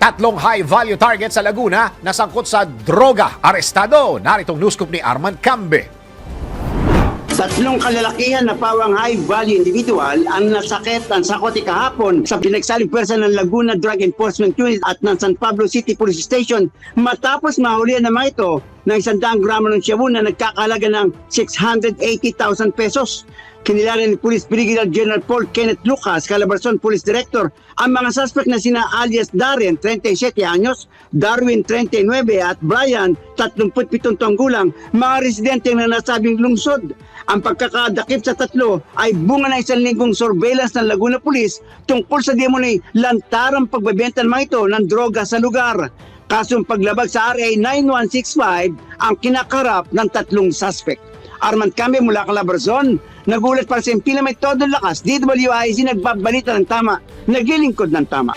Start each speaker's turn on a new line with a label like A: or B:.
A: Tatlong high-value target sa Laguna na sangkot sa droga. Arestado. Naritong news scoop ni Armand Cambe.
B: Tatlong kalalakihan na pawang high-value individual ang nasakit ang sakoti kahapon sa pinagsaling pwersa ng Laguna Drug Enforcement Unit at ng San Pablo City Police Station matapos mahulihan ng mga ito ng 100 gramo ng shabu na nagkakalaga ng 680,000 pesos. Kinilala ni Police Brigadier General Paul Kenneth Lucas, Calabarzon Police Director, ang mga suspect na sina alias Darren, 37 anyos, Darwin, 39 at Brian, 37 taong gulang, mga residente na nasabing lungsod. Ang pagkakadakip sa tatlo ay bunga ng 1 linggong surveillance ng Laguna Police tungkol sa demonay lantarang pagbebenta ng mga ito ng droga sa lugar. Kasong paglabag sa RA 9165 ang kinakarap ng tatlong suspect. Armand Cambe mula Calabarzon, nagulat para sa impila may todo lakas, DWIC nagbabalita ng tama, naglilingkod ng tama.